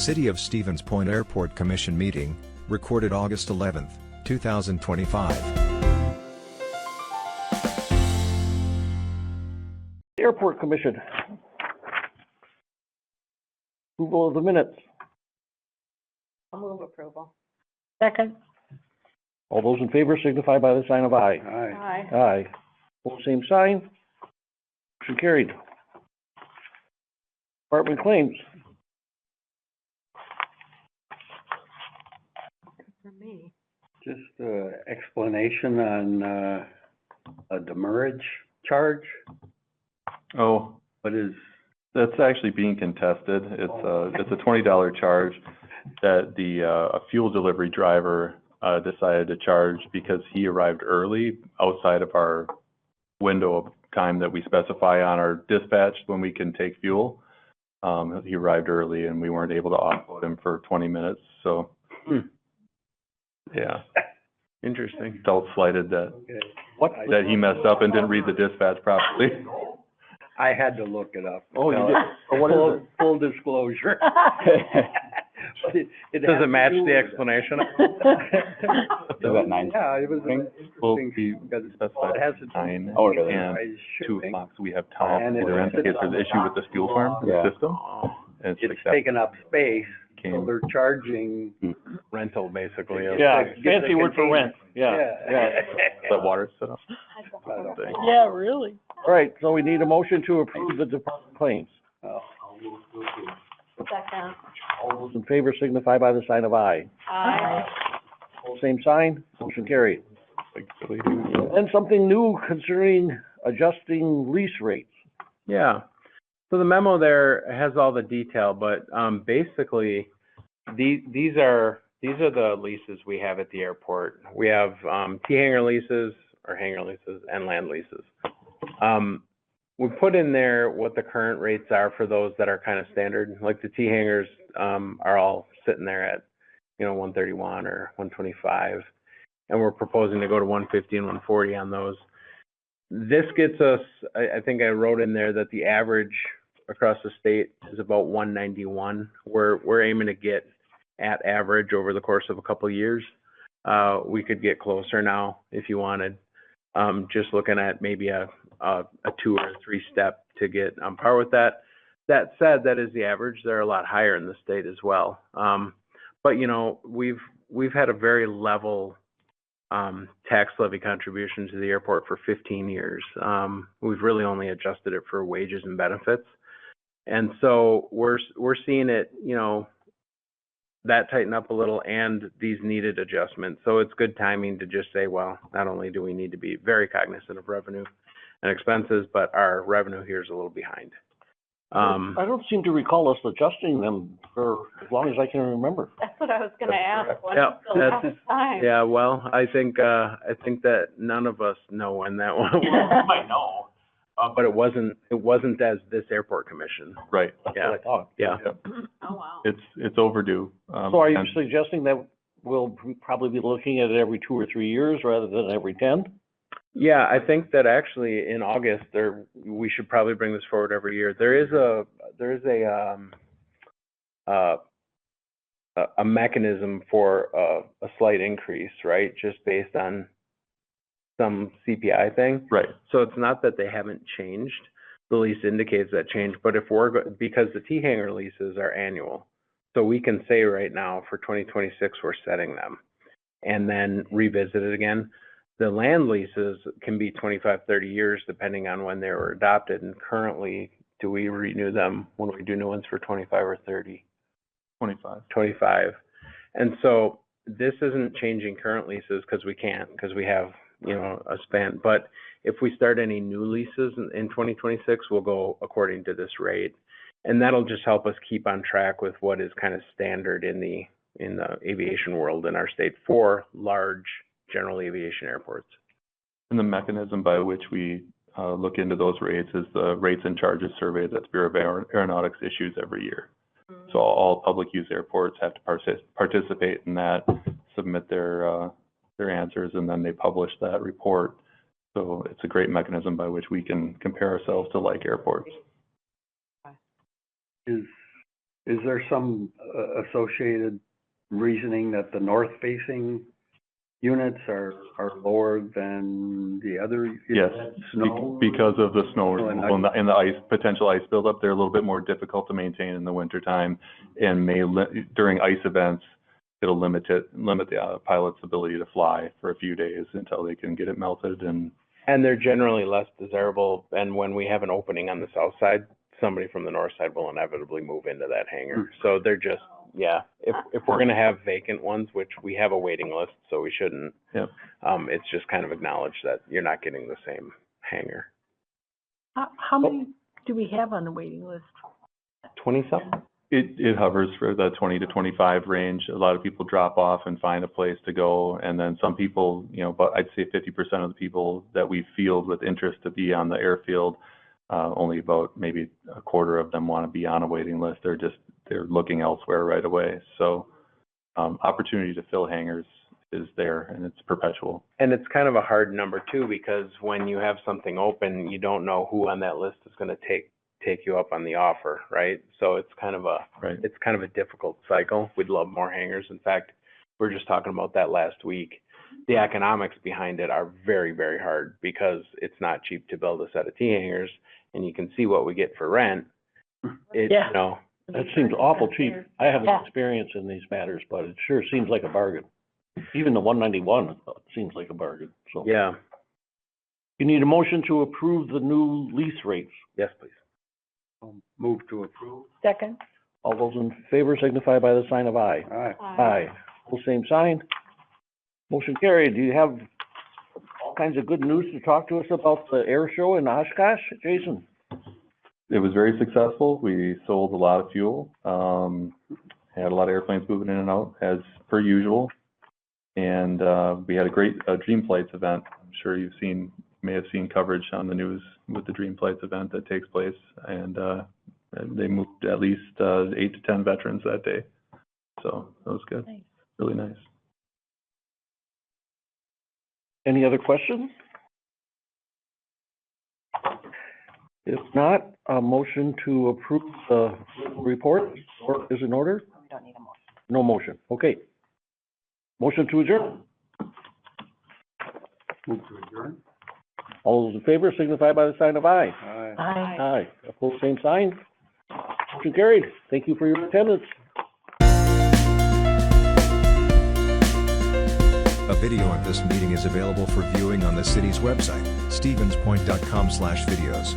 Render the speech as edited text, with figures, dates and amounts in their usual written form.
City of Stevens Point Airport Commission meeting, recorded August 11, 2025. Airport Commission. Approval of the minutes. I'll move approval. Second. All those in favor signify by the sign of aye. Aye. Aye. All same sign. Motion carried. Department claims. For me. Just explanation on a demurrage charge. Oh, What is, that's actually being contested. It's a $20 charge that a fuel delivery driver decided to charge because he arrived early outside of our window of time that we specify on our dispatch when we can take fuel. He arrived early and we weren't able to offload him for 20 minutes. So, yeah, interesting. felt slighted that he What? messed up and didn't read the dispatch properly. I had to look it up. Oh, you did? Oh, what is it? Full disclosure. Does it match the explanation? Is that 9? Yeah, it was Well, interesting we because specified it has to 9 Oh, really? and 2 shipping. o'clock, so we have time. And Either in case there's an issue with the fuel farm system. And It's accepted. taking up space, so Came. they're charging. Rental, basically. Yeah, Get the fancy word for rent. container. Yeah. Let water sit up. Thing. Yeah, really? All right, so we need a motion to approve the department claims. Oh. Second. All those in favor signify by the sign of aye. Aye. All same sign. Motion carried. And something new concerning adjusting lease rates. Yeah. So the memo there has all the detail, but basically, these are the leases we have at the airport. We have T-hanger leases, or hangar leases, and land leases. We put in there what the current rates are for those that are kind of standard, like the T-hangers are all sitting there at, 131 or 125, and we're proposing to go to 150 and 140 on those. This gets us, I think I wrote in there that the average across the state is about 191. We're aiming to get at average over the course of a couple of years. We could get closer now if you wanted. Just looking at maybe a 2 or 3 step to get on par with that. That said, that is the average. They're a lot higher in the state as well. But we've had a very level tax levy contribution to the airport for 15 years. We've really only adjusted it for wages and benefits. And so we're seeing it, that tighten up a little and these needed adjustments. So it's good timing to just say, well, not only do we need to be very cognizant of revenue and expenses, but our revenue here is a little behind. I don't seem to recall us adjusting them for as long as I can remember. That's what I was gonna ask. When Yeah, was the last time? Yeah, well, I think that none of us know when that one. We might know, but it wasn't as this airport commission. Right. That's Yeah. what I thought. Yeah. Oh, wow. It's overdue. So are you and- suggesting that we'll probably be looking at it every 2 or 3 years rather than every 10? Yeah, I think that actually in August we should probably bring this forward every year. There is a mechanism for a slight increase, right? Just based on some CPI thing. Right. So it's not that they haven't changed. The lease indicates that change, but if because the T-hanger leases are annual, so we can say right now for 2026 we're setting them, and then revisit it again. The land leases can be 25, 30 years depending on when they were adopted, and currently, do we renew them when we do new ones for 25 or 30? 25. 25. And so this isn't changing current leases because we can't, because we have, a span. But if we start any new leases in 2026, we'll go according to this rate. And that'll just help us keep on track with what is kind of standard in the aviation world in our state for large general aviation airports. And the mechanism by which we look into those rates is the rates and charges survey that Bureau of Aeronautics issues every year. So all public use airports have to participate in that, submit their answers, and then they publish that report. So it's a great mechanism by which we can compare ourselves to like airports. Is Is there some associated reasoning that the north-facing units are lower than the other? Yes, Snow? because of the snow Oh, and removal and the ice, potential ice buildup, they're a little bit more difficult to maintain in the wintertime and during ice events, it'll limit the pilot's ability to fly for a few days until they can get it melted and. And they're generally less desirable, and when we have an opening on the south side, somebody from the north side will inevitably move into that hangar. So they're just, yeah, if we're gonna have vacant ones, which we have a waiting list, so we shouldn't. Yep. It's just kind of acknowledged that you're not getting the same hangar. How many do we have on the waiting list? 20-something? It hovers for the 20 to 25 range. A lot of people drop off and find a place to go. And then some people, but I'd say 50% of the people that we field with interest to be on the airfield, only about maybe a quarter of them want to be on a waiting list. They're looking elsewhere right away. So opportunity to fill hangars is there and it's perpetual. And it's kind of a hard number too, because when you have something open, you don't know who on that list is gonna take you up on the offer, right? So it's kind of a difficult cycle. We'd love more hangars. In fact, we were just talking about that last week. The economics behind it are very, very hard because it's not cheap to build a set of T hangars, and you can see what we get for rent. Yeah. That seems awful cheap. I have Yeah. experience in these matters, but it sure seems like a bargain. Even the 191 seems like a bargain, so. Yeah, You need a motion to approve the new lease rates. yes, please. Move to approve. Second? All those in favor signify by the sign of aye. All right. Aye. Pull same sign. Motion carried. Do you have all kinds of good news to talk to us about the air show in Oshkosh, Jason? It was very successful. We sold a lot of fuel. Had a lot of airplanes moving in and out as per usual. And we had a great Dream Flights event. I'm sure may have seen coverage on the news with the Dream Flights event that takes place. And they moved at least 8 to 10 veterans that day. So that was good. Nice. Really nice. Any other questions? If not, a motion to approve the report is in order? We don't need a motion. No motion. Okay. Motion to adjourn. Move to adjourn. All those in favor signify by the sign of aye. All right. Aye. Aye. Opposed, same sign. Motion carried. Thank you for your attendance. A video of this meeting is available for viewing on the city's website, stevenspoint.com/videos.